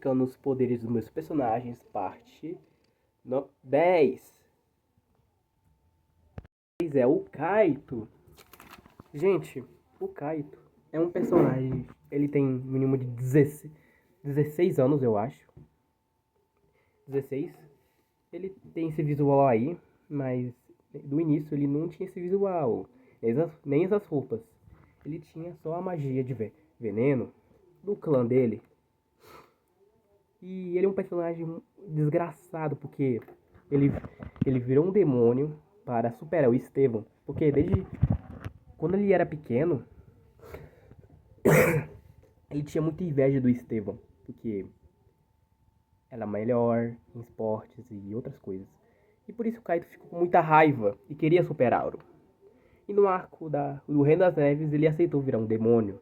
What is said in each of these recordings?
explicando os poderes dos meus personagens, parte 10. É o Kaito. Gente, o Kaito é um personagem, ele tem um mínimo de 16 anos, eu acho. 16. Ele tem esse visual aí, mas do início ele não tinha esse visual, nem essas roupas. Ele tinha só a magia de veneno do clã dele. E ele é um personagem desgraçado, porque ele virou um demônio para superar o Estevão. Porque desde quando ele era pequeno, ele tinha muita inveja do Estevão, porque era melhor em esportes e outras coisas. E por isso o Kaito ficou com muita raiva e queria superá-lo. E no arco do Reino das Neves ele aceitou virar um demônio.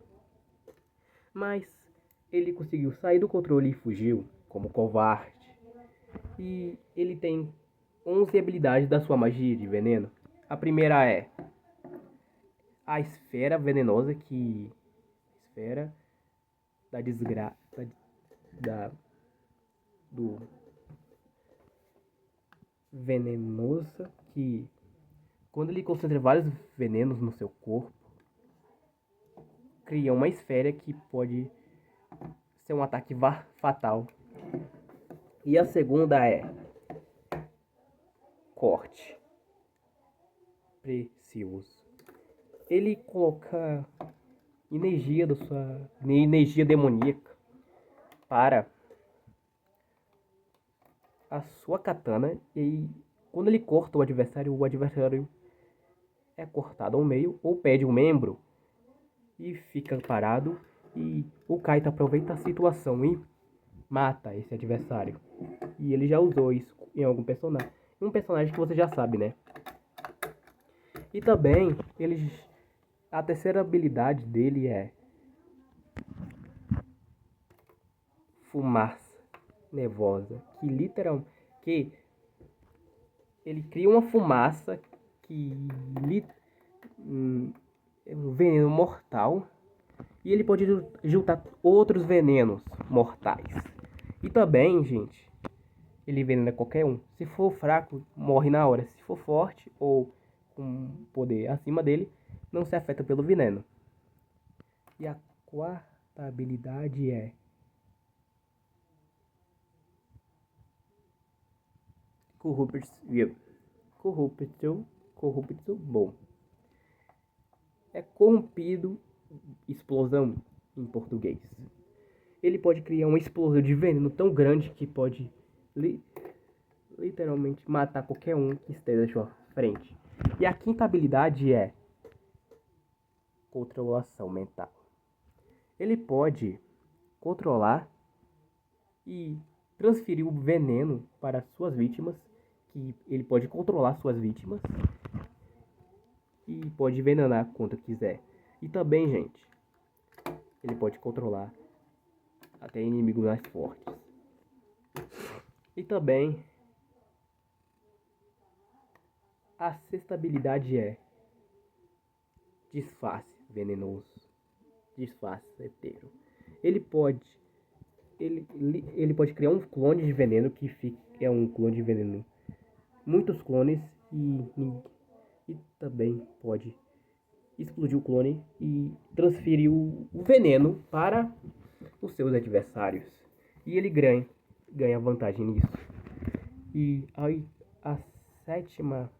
Mas ele conseguiu sair do controle e fugiu, como covarde. E ele tem 11 habilidades da sua magia de veneno. A primeira é a esfera venenosa, que esfera da desgraça do venenosa, que quando ele concentra vários venenos no seu corpo, cria uma esfera que pode ser um ataque fatal. E a segunda é corte precioso. Ele coloca energia demoníaca para a sua katana, e quando ele corta o adversário é cortado ao meio ou perde um membro e fica parado, e o Kaito aproveita a situação e mata esse adversário. E ele já usou isso em algum personagem. Um personagem que você já sabe, né? E também, a terceira habilidade dele é fumaça nevosa, que ele cria uma fumaça que é um veneno mortal, e ele pode juntar outros venenos mortais. E também, gente, ele envenena qualquer um. Se for fraco, morre na hora. Se for forte ou com poder acima dele, não se afeta pelo veneno. E a quarta habilidade é Corruption, bom. É corrompido, explosão em português. Ele pode criar uma explosão de veneno tão grande que pode literalmente matar qualquer um que esteja à sua frente. E a quinta habilidade é controlação mental. Ele pode controlar e transferir o veneno para suas vítimas, que ele pode controlar suas vítimas e pode envenenar quanto quiser. E também, gente, ele pode controlar até inimigos mais fortes. E também a sexta habilidade é disfarce venenoso, disfarce certeiro. Ele pode criar um clone de veneno que é um clone de veneno, muitos clones, e também pode explodir o clone e transferir o veneno para os seus adversários. E ele ganha vantagem nisso. E aí, a sétima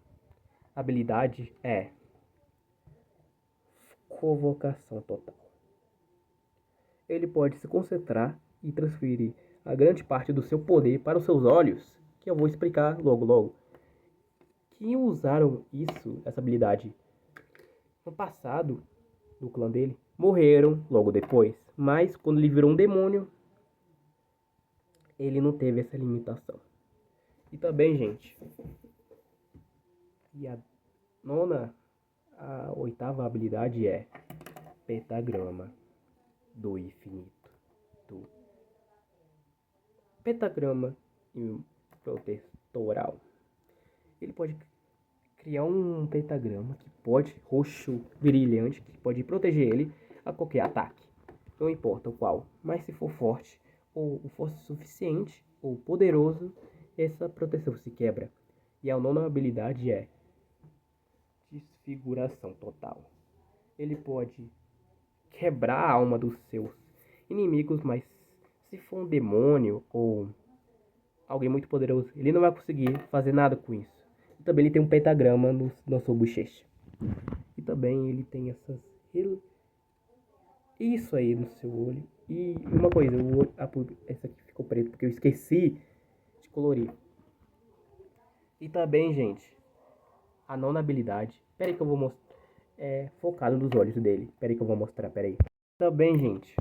habilidade é convocação total. Ele pode se concentrar e transferir a grande parte do seu poder para os seus olhos, que eu vou explicar logo. Que usaram essa habilidade no passado do clã dele, morreram logo depois. Mas quando ele virou um demônio, ele não teve essa limitação. E também, gente, e a oitava habilidade é pentagrama do infinito. Pentagrama protetoral. Ele pode criar um pentagrama roxo brilhante, que pode proteger ele a qualquer ataque, não importa o qual. Mas se for forte, ou força suficiente, ou poderoso, essa proteção se quebra. E a nona habilidade é desfiguração total. Ele pode quebrar a alma dos seus inimigos, mas se for um demônio ou alguém muito poderoso, ele não vai conseguir fazer nada com isso. E também ele tem um pentagrama na sua bochecha. E também ele tem isso aí no seu olho. E uma coisa, essa aqui ficou preto porque eu esqueci de colorir. E também, gente, a nona habilidade. Pera aí que eu vou mostrar. É focado nos olhos dele. Pera aí que eu vou mostrar, pera aí. Também, gente,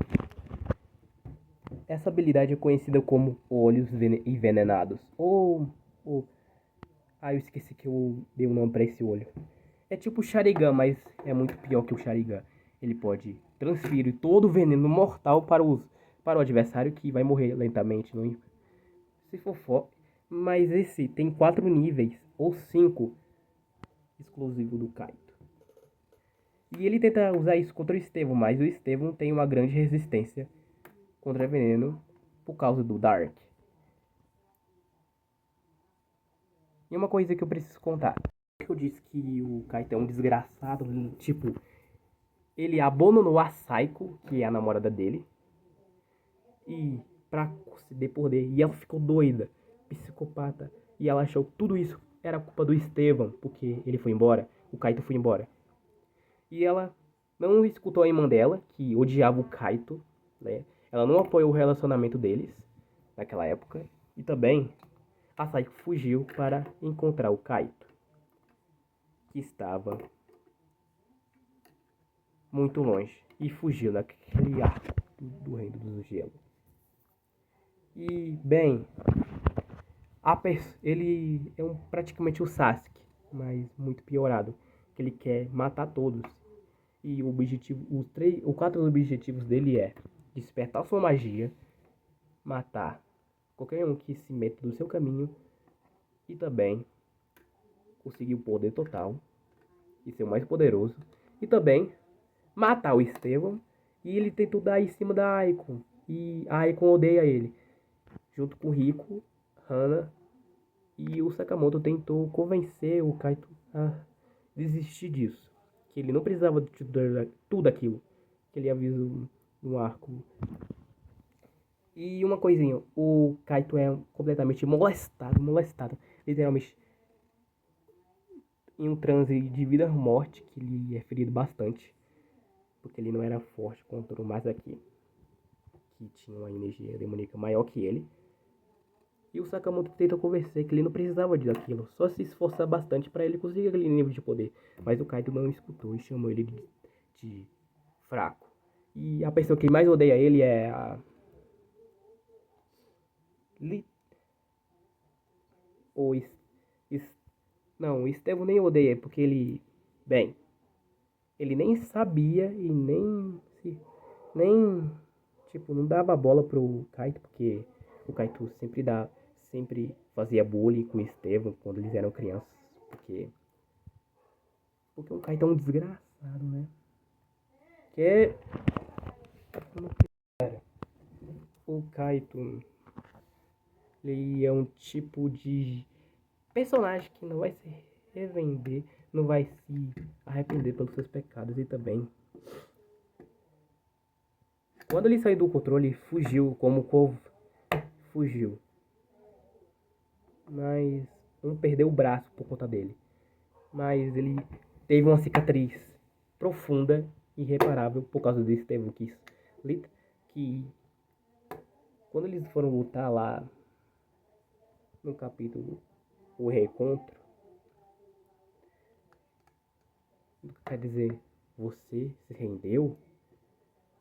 essa habilidade é conhecida como olhos envenenados. Eu esqueci que eu dei um nome pra esse olho. É tipo o Sharingan, mas é muito pior que o Sharingan. Ele pode transferir todo o veneno mortal para o adversário que vai morrer lentamente. Não, se for forte. Mas esse tem 4 níveis, ou 5, exclusivo do Kaito. E ele tenta usar isso contra o Estevão, mas o Estevão tem uma grande resistência contra veneno por causa do Dark. E uma coisa que eu preciso contar. Eu disse que o Kaito é um desgraçado, tipo, ele abandonou a Saiko, que é a namorada dele, e pra conceder poder, e ela ficou doida, psicopata, e ela achou que tudo isso era culpa do Estevão, porque ele foi embora, o Kaito foi embora. E ela não escutou a irmã dela, que odiava o Kaito, né? Ela não apoiou o relacionamento deles naquela época, e também a Saiko fugiu para encontrar o Kaito, que estava muito longe, e fugiu naquele arco do Reino do Gelo. E, bem, ele é praticamente o Sasuke, mas muito piorado, que ele quer matar todos. E o objetivo, os 4 objetivos dele é despertar sua magia, matar qualquer um que se meta no seu caminho e também conseguir o poder total e ser o mais poderoso. E também matar o Estevão. E ele tentou dar em cima da Aikon. E a Aikon odeia ele. Junto com o Rico, Hana e o Sakamoto tentou convencer o Kaito a desistir disso. Que ele não precisava de tudo aquilo que ele avisou no arco. E uma coisinha, o Kaito é completamente molestado, literalmente em um transe de vida ou morte, que ele é ferido bastante, porque ele não era forte contra o Masaki, que tinha uma energia demoníaca maior que ele. E o Sakamoto tenta convencer que ele não precisava daquilo, só se esforçar bastante para ele conseguir aquele nível de poder. Mas o Kaito não escutou e chamou ele de fraco. E a pessoa que mais odeia ele é a o não, o Estevão nem odeia, porque ele, bem, ele nem sabia e nem, tipo, não dava bola pro Kaito, porque o Kaito sempre fazia bullying com o Estevão quando eles eram crianças, porque o Kaito é um desgraçado, né? Que o Kaito, ele é um tipo de personagem que não vai se revender, não vai se arrepender pelos seus pecados e também quando ele saiu do controle, fugiu como o fugiu. Mas não perdeu o braço por conta dele. Mas ele teve uma cicatriz profunda e irreparável por causa do Estevão que quando eles foram lutar lá no capítulo O Reencontro, quer dizer, você se rendeu?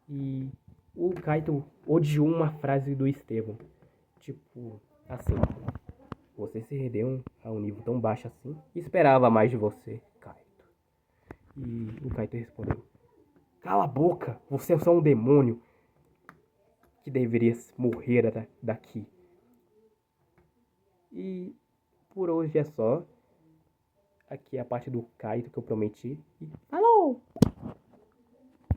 E o Kaito odiou uma frase do Estevão. Tipo, assim, você se rendeu a um nível tão baixo assim? Esperava mais de você, Kaito. E o Kaito respondeu: cala a boca, você é só um demônio que deveria morrer daqui. E por hoje é só. Aqui é a parte do Kaito que eu prometi. E falou!